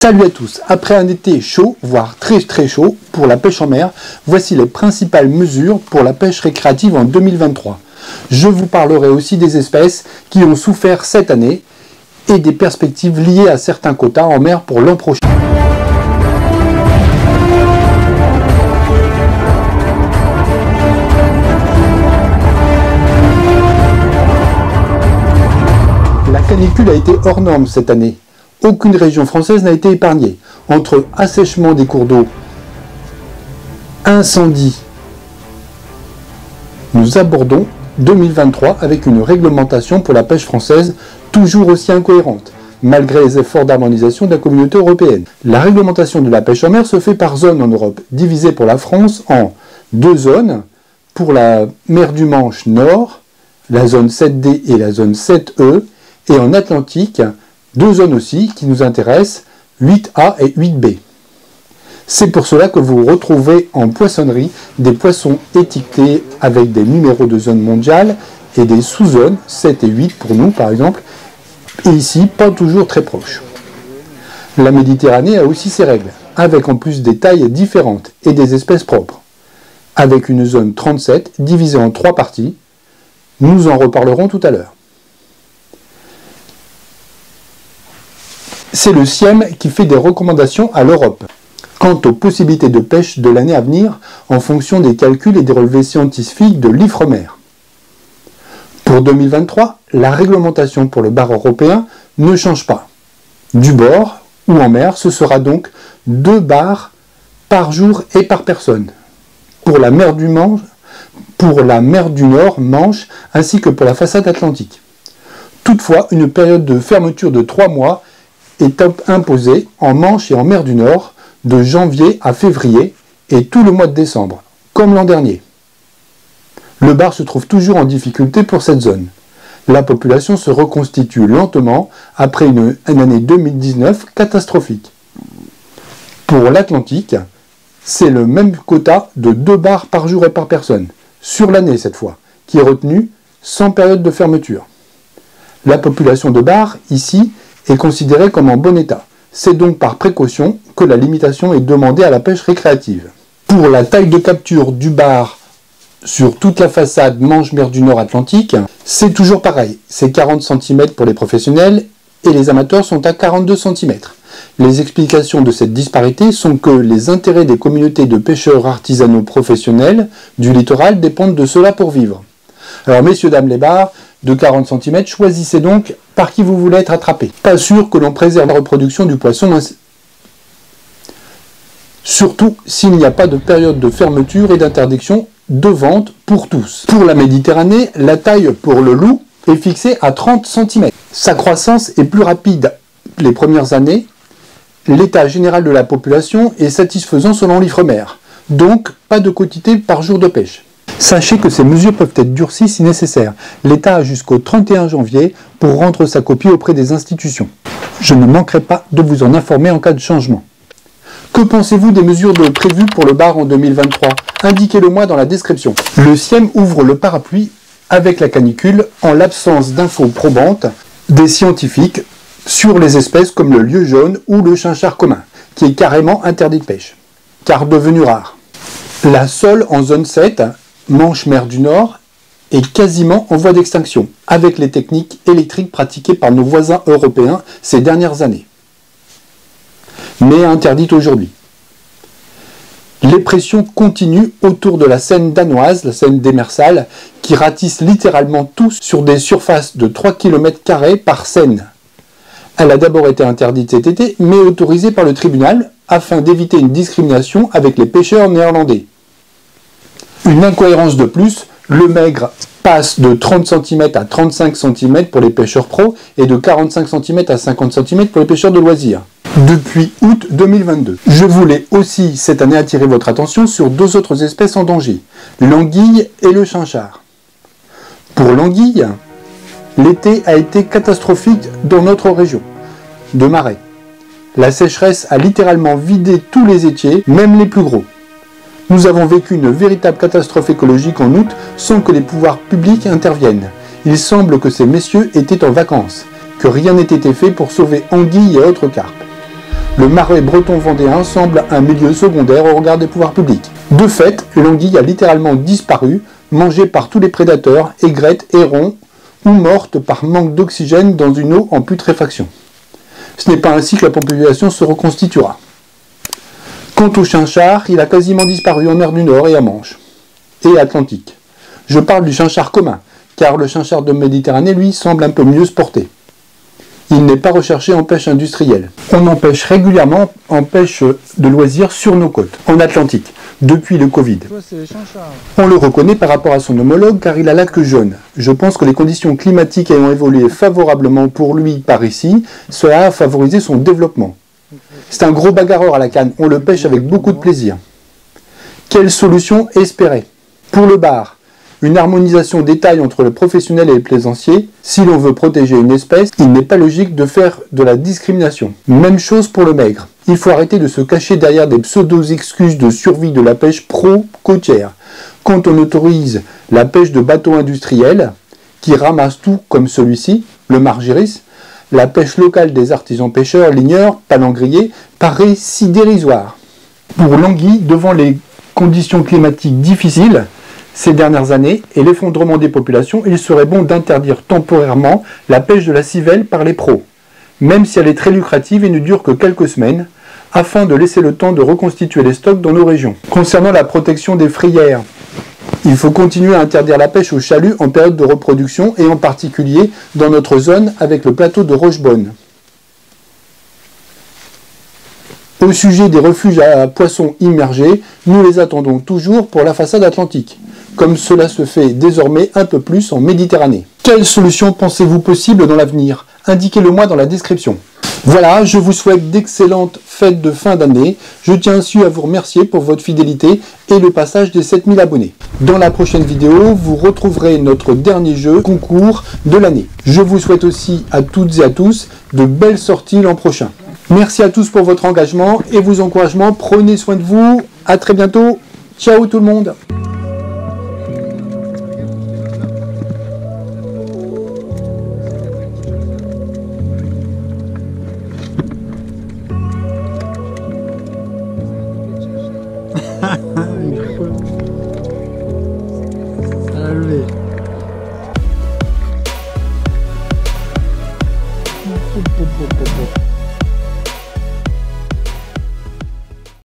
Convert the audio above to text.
Salut à tous, après un été chaud, voire très chaud, pour la pêche en mer, voici les principales mesures pour la pêche récréative en 2023. Je vous parlerai aussi des espèces qui ont souffert cette année et des perspectives liées à certains quotas en mer pour l'an prochain. La canicule a été hors norme cette année. Aucune région française n'a été épargnée. Entre assèchement des cours d'eau, incendie, nous abordons 2023 avec une réglementation pour la pêche française toujours aussi incohérente, malgré les efforts d'harmonisation de la communauté européenne. La réglementation de la pêche en mer se fait par zone en Europe, divisée pour la France en deux zones, pour la mer du Manche Nord, la zone 7D et la zone 7E, et en Atlantique, deux zones aussi qui nous intéressent, 8A et 8B. C'est pour cela que vous retrouvez en poissonnerie des poissons étiquetés avec des numéros de zone mondiale et des sous-zones, 7 et 8 pour nous par exemple, et ici pas toujours très proches. La Méditerranée a aussi ses règles, avec en plus des tailles différentes et des espèces propres, avec une zone 37 divisée en 3 parties. Nous en reparlerons tout à l'heure. C'est le CIEM qui fait des recommandations à l'Europe quant aux possibilités de pêche de l'année à venir en fonction des calculs et des relevés scientifiques de l'IFREMER. Pour 2023, la réglementation pour le bar européen ne change pas. Du bord ou en mer, ce sera donc 2 bars par jour et par personne. Pour la mer du Nord, Manche, ainsi que pour la façade atlantique. Toutefois, une période de fermeture de 3 mois est imposée en Manche et en mer du Nord de janvier à février et tout le mois de décembre, comme l'an dernier. Le bar se trouve toujours en difficulté pour cette zone. La population se reconstitue lentement après une année 2019 catastrophique. Pour l'Atlantique, c'est le même quota de 2 bars par jour et par personne, sur l'année cette fois, qui est retenu sans période de fermeture. La population de bars, ici, est considérée comme en bon état. C'est donc par précaution que la limitation est demandée à la pêche récréative. Pour la taille de capture du bar sur toute la façade Manche-Mer du Nord Atlantique, c'est toujours pareil. C'est 40 cm pour les professionnels et les amateurs sont à 42 cm. Les explications de cette disparité sont que les intérêts des communautés de pêcheurs artisanaux professionnels du littoral dépendent de cela pour vivre. Alors messieurs, dames les bars, de 40 cm, choisissez donc par qui vous voulez être attrapé. Pas sûr que l'on préserve la reproduction du poisson, surtout s'il n'y a pas de période de fermeture et d'interdiction de vente pour tous. Pour la Méditerranée, la taille pour le loup est fixée à 30 cm. Sa croissance est plus rapide les premières années. L'état général de la population est satisfaisant selon l'IFREMER, donc pas de quotité par jour de pêche. Sachez que ces mesures peuvent être durcies si nécessaire. L'État a jusqu'au 31 janvier pour rendre sa copie auprès des institutions. Je ne manquerai pas de vous en informer en cas de changement. Que pensez-vous des mesures prévues pour le bar en 2023? Indiquez-le moi dans la description. Le CIEM ouvre le parapluie avec la canicule en l'absence d'infos probantes des scientifiques sur les espèces comme le lieu jaune ou le chinchard commun, qui est carrément interdit de pêche, car devenu rare. La sole en zone 7, Manche-Mer du Nord, est quasiment en voie d'extinction, avec les techniques électriques pratiquées par nos voisins européens ces dernières années, mais interdite aujourd'hui. Les pressions continuent autour de la Seine danoise, la Seine démersale, qui ratisse littéralement tout sur des surfaces de 3 km² par Seine. Elle a d'abord été interdite cet été, mais autorisée par le tribunal, afin d'éviter une discrimination avec les pêcheurs néerlandais. Une incohérence de plus, le maigre passe de 30 cm à 35 cm pour les pêcheurs pros et de 45 cm à 50 cm pour les pêcheurs de loisirs, depuis août 2022. Je voulais aussi cette année attirer votre attention sur 2 autres espèces en danger, l'anguille et le chinchard. Pour l'anguille, l'été a été catastrophique dans notre région de Marais. La sécheresse a littéralement vidé tous les étiers, même les plus gros. Nous avons vécu une véritable catastrophe écologique en août sans que les pouvoirs publics interviennent. Il semble que ces messieurs étaient en vacances, que rien n'ait été fait pour sauver anguilles et autres carpes. Le marais breton vendéen semble un milieu secondaire au regard des pouvoirs publics. De fait, l'anguille a littéralement disparu, mangée par tous les prédateurs, aigrettes, hérons, ou morte par manque d'oxygène dans une eau en putréfaction. Ce n'est pas ainsi que la population se reconstituera. Quant au chinchard, il a quasiment disparu en mer du Nord et à Manche, et Atlantique. Je parle du chinchard commun, car le chinchard de Méditerranée, lui, semble un peu mieux se porter. Il n'est pas recherché en pêche industrielle. On en pêche régulièrement en pêche de loisirs sur nos côtes, en Atlantique, depuis le Covid. On le reconnaît par rapport à son homologue car il a la queue jaune. Je pense que les conditions climatiques ayant évolué favorablement pour lui par ici, cela a favorisé son développement. C'est un gros bagarreur à la canne, on le pêche avec beaucoup de plaisir. Quelle solution espérer? Pour le bar, une harmonisation des tailles entre le professionnel et le plaisancier. Si l'on veut protéger une espèce, il n'est pas logique de faire de la discrimination. Même chose pour le maigre. Il faut arrêter de se cacher derrière des pseudo-excuses de survie de la pêche pro-côtière. Quand on autorise la pêche de bateaux industriels, qui ramassent tout comme celui-ci, le margiris, la pêche locale des artisans pêcheurs, ligneurs, palangriers, paraît si dérisoire. Pour l'anguille, devant les conditions climatiques difficiles, ces dernières années et l'effondrement des populations, il serait bon d'interdire temporairement la pêche de la civelle par les pros, même si elle est très lucrative et ne dure que quelques semaines, afin de laisser le temps de reconstituer les stocks dans nos régions. Concernant la protection des frayères, il faut continuer à interdire la pêche au chalut en période de reproduction et en particulier dans notre zone avec le plateau de Rochebonne. Au sujet des refuges à poissons immergés, nous les attendons toujours pour la façade atlantique, comme cela se fait désormais un peu plus en Méditerranée. Quelle solution pensez-vous possible dans l'avenir? Indiquez-le moi dans la description. Voilà, je vous souhaite d'excellentes fêtes de fin d'année. Je tiens ainsi à vous remercier pour votre fidélité et le passage des 7000 abonnés. Dans la prochaine vidéo, vous retrouverez notre dernier jeu concours de l'année. Je vous souhaite aussi à toutes et à tous de belles sorties l'an prochain. Merci à tous pour votre engagement et vos encouragements. Prenez soin de vous. À très bientôt. Ciao tout le monde. Allez.